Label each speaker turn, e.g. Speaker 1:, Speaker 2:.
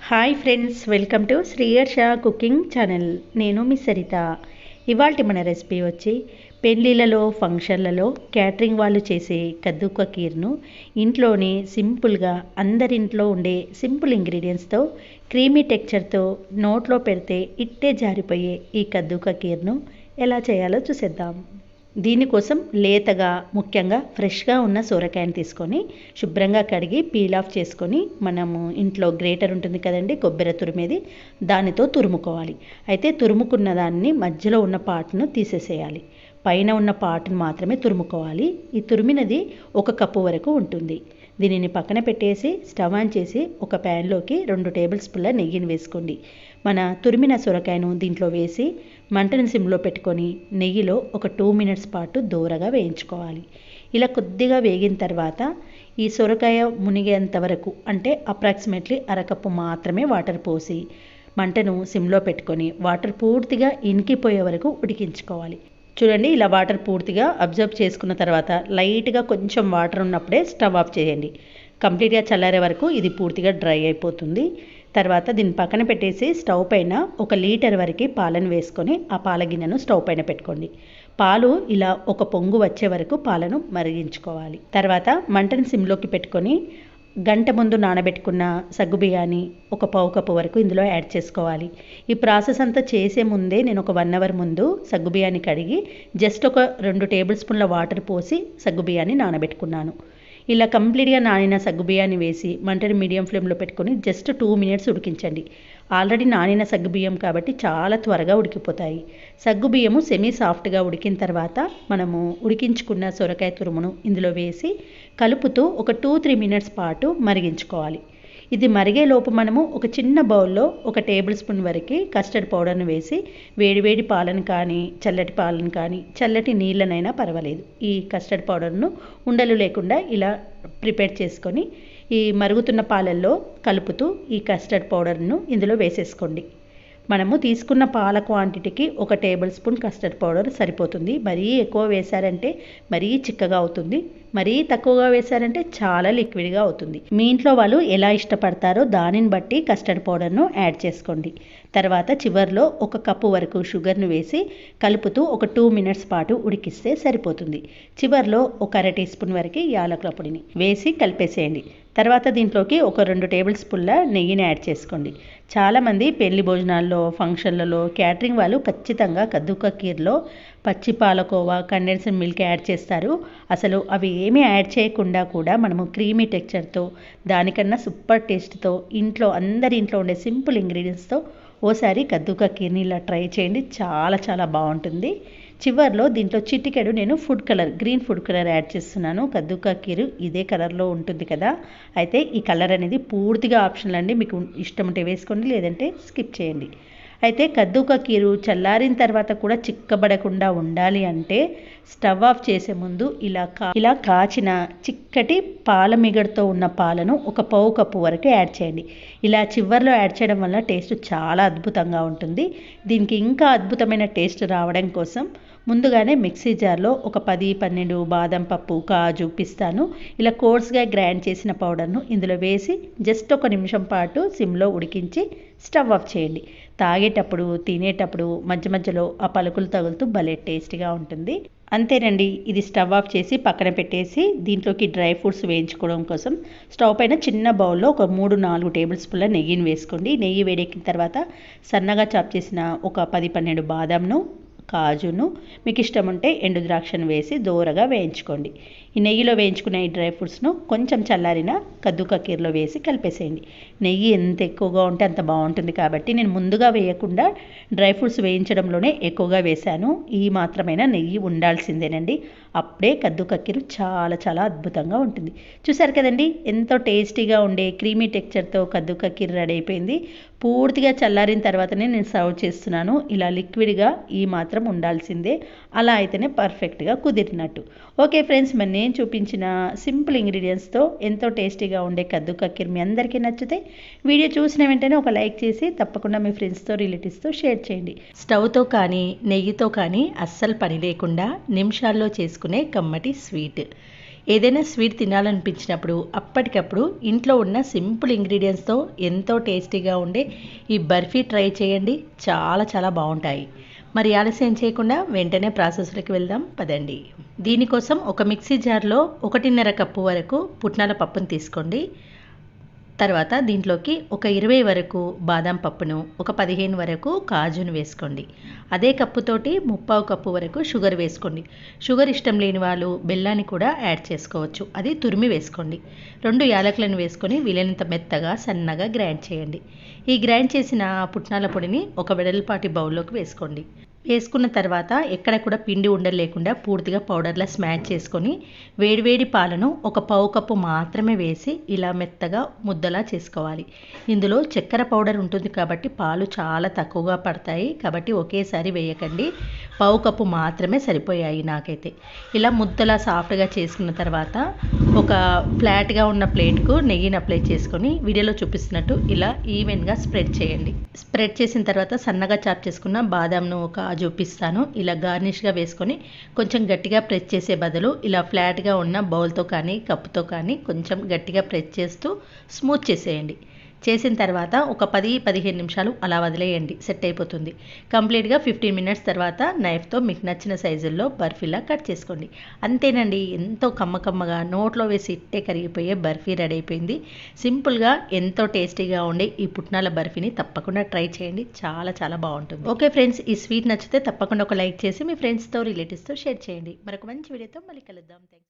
Speaker 1: Hi friends, welcome to Sriyarsha cooking channel. నేను మీ సరిత. ఇవాల్టి మన రెసిపీ వచ్చి పెళ్ళిళ్ళలో, ఫంక్షన్లలో క్యాటరింగ్ వాళ్ళు చేసే కద్దుక కీర్ను ఇంట్లోనే సింపుల్గా అందరింట్లో ఉండే సింపుల్ ఇంగ్రీడియంట్స్తో క్రీమీ టెక్చర్తో నోట్లో పెడితే ఇట్టే జారిపోయే ఈ కద్దుక కీర్ను ఎలా చేయాలో చూసేద్దాం. దీనికోసం లేతగా, ముఖ్యంగా ఫ్రెష్గా ఉన్న సొరకాయని తీసుకొని శుభ్రంగా కడిగి పీల్ ఆఫ్ చేసుకొని మనము ఇంట్లో గ్రేటర్ ఉంటుంది కదండి, కొబ్బరి తురిమేది, దానితో తురుముకోవాలి. అయితే తురుముకున్న దాన్ని మధ్యలో ఉన్న పార్ట్ను తీసేసేయాలి. పైన ఉన్న పార్ట్ను మాత్రమే తురుముకోవాలి. ఈ తురిమినది 1 కప్పు వరకు ఉంటుంది. దీనిని పక్కన పెట్టేసి స్టవ్ ఆన్ చేసి ఒక ప్యాన్లోకి 2 టేబుల్ స్పూన్ల నెయ్యిని వేసుకోండి. మన తురిమిన సొరకాయను దీంట్లో వేసి మంటను సిమ్లో పెట్టుకొని నెయ్యిలో ఒక 2 మినిట్స్ పాటు దూరగా వేయించుకోవాలి. ఇలా కొద్దిగా వేగిన తర్వాత ఈ సొరకాయ మునిగేంత వరకు, అంటే అప్రాక్సిమేట్లీ అరకప్పు మాత్రమే వాటర్ పోసి మంటను సిమ్లో పెట్టుకొని వాటర్ పూర్తిగా ఇనికిపోయే వరకు ఉడికించుకోవాలి. చూడండి, ఇలా వాటర్ పూర్తిగా అబ్జర్వ్ చేసుకున్న తర్వాత లైట్గా కొంచెం వాటర్ ఉన్నప్పుడే స్టవ్ ఆఫ్ చేయండి. కంప్లీట్గా చల్లారే వరకు ఇది పూర్తిగా డ్రై అయిపోతుంది. తర్వాత దీన్ని పక్కన పెట్టేసి స్టవ్ పైన 1 లీటర్ వరకు పాలను వేసుకొని ఆ పాల గిన్నెను స్టవ్ పైన పెట్టుకోండి. పాలు ఇలా ఒక పొంగు వచ్చే వరకు పాలను మరిగించుకోవాలి. తర్వాత మంటను సిమ్లోకి పెట్టుకొని గంట ముందు నానబెట్టుకున్న సగ్గుబియ్యాన్ని 1 పావు కప్పు వరకు ఇందులో యాడ్ చేసుకోవాలి. ఈ ప్రాసెస్ అంతా చేసే ముందే నేను ఒక 1 అవర్ ముందు సగ్గుబియ్యాన్ని కడిగి జస్ట్ ఒక 2 టేబుల్ స్పూన్ల వాటర్ పోసి సగ్గుబియ్యాన్ని నానబెట్టుకున్నాను. ఇలా కంప్లీట్గా నానిన సగ్గుబియ్యాన్ని వేసి మంటని మీడియం ఫ్లేమ్లో పెట్టుకొని జస్ట్ 2 మినిట్స్ ఉడికించండి. ఆల్రెడీ నానిన సగ్గుబియ్యం కాబట్టి చాలా త్వరగా ఉడికిపోతాయి. సగ్గుబియ్యము సెమీ సాఫ్ట్గా ఉడికిన తర్వాత మనము ఉడికించుకున్న సొరకాయ తురుమును ఇందులో వేసి కలుపుతూ ఒక 2-3 మినిట్స్ పాటు మరిగించుకోవాలి. ఇది మరిగేలోపు మనము ఒక చిన్న బౌల్లో 1 టేబుల్ స్పూన్ వరకు కస్టర్డ్ పౌడర్ను వేసి వేడివేడి పాలను కానీ, చల్లటి పాలను కానీ, చల్లటి నీళ్ళనైనా పర్వాలేదు, ఈ కస్టర్డ్ పౌడర్ను ఉండలు లేకుండా ఇలా ప్రిపేర్ చేసుకొని ఈ మరుగుతున్న పాలల్లో కలుపుతూ ఈ కస్టర్డ్ పౌడర్ను ఇందులో వేసేసుకోండి. మనము తీసుకున్న పాల క్వాంటిటీకి 1 టేబుల్ స్పూన్ కస్టర్డ్ పౌడర్ సరిపోతుంది. మరీ ఎక్కువ వేశారంటే మరీ చిక్కగా అవుతుంది, మరీ తక్కువగా వేశారంటే చాలా లిక్విడ్గా అవుతుంది. మీ ఇంట్లో వాళ్ళు ఎలా ఇష్టపడతారో దానిని బట్టి కస్టర్డ్ పౌడర్ను యాడ్ చేసుకోండి. తర్వాత చివరిలో 1 కప్పు వరకు షుగర్ను వేసి కలుపుతూ ఒక 2 మినిట్స్ పాటు ఉడికిస్తే సరిపోతుంది. చివరిలో ఒక 1/2 టీ స్పూన్ వరకు యాలకుల పొడిని వేసి కలిపేసేయండి. తర్వాత దీంట్లోకి ఒక 2 టేబుల్ స్పూన్ల నెయ్యిని యాడ్ చేసుకోండి. చాలామంది పెళ్లి భోజనాల్లో, ఫంక్షన్లలో క్యాటరింగ్ వాళ్ళు ఖచ్చితంగా కద్దుక కీర్లో పచ్చి పాలకోవా, కండెన్స్డ్ మిల్క్ యాడ్ చేస్తారు. అసలు అవి ఏమీ యాడ్ చేయకుండా కూడా మనము క్రీమీ టెక్చర్తో, దానికన్నా సూపర్ టేస్ట్తో, అందరి ఇంట్లో ఉండే సింపుల్ ఇంగ్రీడియంట్స్తో ఓసారి కద్దుక కీర్ని ఇలా ట్రై చేయండి. చాలా చాలా బాగుంటుంది. చివర్లో దీంట్లో చిటికెడు నేను గ్రీన్ ఫుడ్ కలర్ యాడ్ చేస్తున్నాను. కద్దుక కీరు ఇదే కలర్లో ఉంటుంది కదా. అయితే ఈ కలర్ అనేది పూర్తిగా ఆప్షనల్ అండి, మీకు ఇష్టం ఉంటే వేసుకోండి, లేదంటే స్కిప్ చేయండి. అయితే కద్దుక కీరు చల్లారిన తర్వాత కూడా చిక్కబడకుండా ఉండాలి అంటే స్టవ్ ఆఫ్ చేసే ముందు ఇలా కాచిన చిక్కటి పాల మిగడతో ఉన్న పాలను 1 పావు కప్పు వరకు యాడ్ చేయండి. ఇలా చివర్లో యాడ్ చేయడం వల్ల టేస్ట్ చాలా అద్భుతంగా ఉంటుంది. దీనికి ఇంకా అద్భుతమైన టేస్ట్ రావడం కోసం ముందుగానే మిక్సీ జార్లో ఒక 10-12 బాదం పప్పు, కాజు, పిస్తాను ఇలా కోర్స్గా గ్రైండ్ చేసిన పౌడర్ను ఇందులో వేసి జస్ట్ 1 నిమిషం పాటు సిమ్లో ఉడికించి స్టవ్ ఆఫ్ చేయండి. తాగేటప్పుడు, తినేటప్పుడు మధ్య మధ్యలో ఆ పలుకులు తగులుతూ భలే టేస్టీగా ఉంటుంది. అంతేనండి, ఇది స్టవ్ ఆఫ్ చేసి పక్కన పెట్టేసి దీంట్లోకి డ్రై ఫ్రూట్స్ వేయించుకోవడం కోసం స్టవ్ పైన చిన్న బౌల్లో ఒక 3-4 టేబుల్ స్పూన్ల నెయ్యిని వేసుకోండి. నెయ్యి వేడెక్కిన తర్వాత సన్నగా చాప్ చేసిన ఒక 10-12 బాదంను, కాజును, మీకు ఇష్టం ఉంటే ఎండు ద్రాక్షను వేసి దోరగా వేయించుకోండి. ఈ నెయ్యిలో వేయించుకున్న ఈ డ్రై ఫ్రూట్స్ను కొంచెం చల్లారిన కద్దుక కీర్లో వేసి కలిపేసేయండి. నెయ్యి ఎంత ఎక్కువగా ఉంటే అంత బాగుంటుంది కాబట్టి నేను ముందుగా వేయకుండా డ్రై ఫ్రూట్స్ వేయించడంలోనే ఎక్కువగా వేశాను. ఈ మాత్రమైనా నెయ్యి ఉండాల్సిందేనండి, అప్పుడే కద్దుక కీరు చాలా చాలా అద్భుతంగా ఉంటుంది. చూసారు కదండి, ఎంతో టేస్టీగా ఉండే క్రీమీ టెక్చర్తో కద్దుక కీరు రెడీ అయిపోయింది. పూర్తిగా చల్లారిన తర్వాతనే నేను సర్వ్ చేస్తున్నాను. ఇలా లిక్విడ్గా ఈ మాత్రం ఉండాల్సిందే, అలా అయితేనే పర్ఫెక్ట్గా కుదిరినట్టు. ఓకే ఫ్రెండ్స్, మరి నేను చూపించిన సింపుల్ ఇంగ్రీడియంట్స్తో ఎంతో టేస్టీగా ఉండే కద్దుక కీర్ మీ అందరికీ నచ్చితే వీడియో చూసిన వెంటనే ఒక లైక్ చేసి తప్పకుండా మీ ఫ్రెండ్స్తో, రిలేటివ్స్తో షేర్ చేయండి. స్టవ్తో కానీ నెయ్యితో కానీ అస్సలు పని లేకుండా నిమిషాల్లో చేసుకునే కమ్మటి స్వీట్. ఏదైనా స్వీట్ తినాలనిపించినప్పుడు అప్పటికప్పుడు ఇంట్లో ఉన్న సింపుల్ ఇంగ్రీడియంట్స్తో ఎంతో టేస్టీగా ఉండే ఈ బర్ఫీ ట్రై చేయండి. చాలా చాలా బాగుంటాయి. మరి ఆలస్యం చేయకుండా వెంటనే ప్రాసెస్లోకి వెళ్దాం పదండి. దీనికోసం ఒక మిక్సీ జార్లో 1.5 కప్పు వరకు పుట్నాల పప్పును తీసుకోండి. తర్వాత దీంట్లోకి ఒక 20 వరకు బాదం పప్పును, ఒక 15 వరకు కాజును వేసుకోండి. అదే కప్పుతోటి 3/4 కప్పు వరకు షుగర్ వేసుకోండి. షుగర్ ఇష్టం లేని వాళ్ళు బెల్లాన్ని కూడా యాడ్ చేసుకోవచ్చు. అది తురిమి వేసుకోండి. 2 యాలకులను వేసుకొని వీలైనంత మెత్తగా సన్నగా గ్రైండ్ చేయండి. ఈ గ్రైండ్ చేసిన పుట్నాల పొడిని ఒక వెడల్పాటి బౌల్లోకి వేసుకోండి. వేసుకున్న తర్వాత ఎక్కడ కూడా పిండి ఉండలు లేకుండా పూర్తిగా పౌడర్లా స్మాష్ చేసుకొని వేడివేడి పాలను ఒక 1/4 కప్పు మాత్రమే వేసి ఇలా మెత్తగా ముద్దలా చేసుకోవాలి. ఇందులో చక్కెర పౌడర్ ఉంటుంది కాబట్టి పాలు చాలా తక్కువగా పడతాయి. కాబట్టి ఒకేసారి వేయకండి. 1/4 కప్పు మాత్రమే సరిపోయాయి నాకైతే. ఇలా ముద్దలా సాఫ్ట్గా చేసుకున్న తర్వాత ఒక ఫ్లాట్గా ఉన్న ప్లేట్కు నెయ్యిని అప్లై చేసుకొని వీడియోలో చూపిస్తున్నట్టు ఇలా ఈవెన్గా స్ప్రెడ్ చేయండి. స్ప్రెడ్ చేసిన తర్వాత సన్నగా చాప్ చేసుకున్న బాదాంను ఒక చూపిస్తాను. ఇలా గార్నిష్గా వేసుకొని కొంచెం గట్టిగా ప్రెస్ చేసే బదులు ఇలా ఫ్లాట్గా ఉన్న బౌల్తో కానీ కప్పుతో కానీ కొంచెం గట్టిగా ప్రెస్ చేస్తూ స్మూత్ చేసేయండి. చేసిన తర్వాత ఒక 10-15 నిమిషాలు అలా వదిలేయండి. సెట్ అయిపోతుంది. కంప్లీట్గా 15 మినిట్స్ తర్వాత నైఫ్తో మీకు నచ్చిన సైజుల్లో బర్ఫీలా కట్ చేసుకోండి. అంతేనండి, ఎంతో కమ్మకమ్మగా నోట్లో వేసి ఇట్టే కరిగిపోయే బర్ఫీ రెడీ అయిపోయింది. సింపుల్గా ఎంతో టేస్టీగా ఉండే ఈ పుట్నాల బర్ఫీని తప్పకుండా ట్రై చేయండి. చాలా చాలా బాగుంటుంది. ఓకే ఫ్రెండ్స్, ఈ స్వీట్ నచ్చితే తప్పకుండా ఒక లైక్ చేసి మీ ఫ్రెండ్స్తో రిలేటివ్స్తో షేర్ చేయండి. మరొక మంచి వీడియోతో మళ్ళీ కలుద్దాం. థ్యాంక్స్.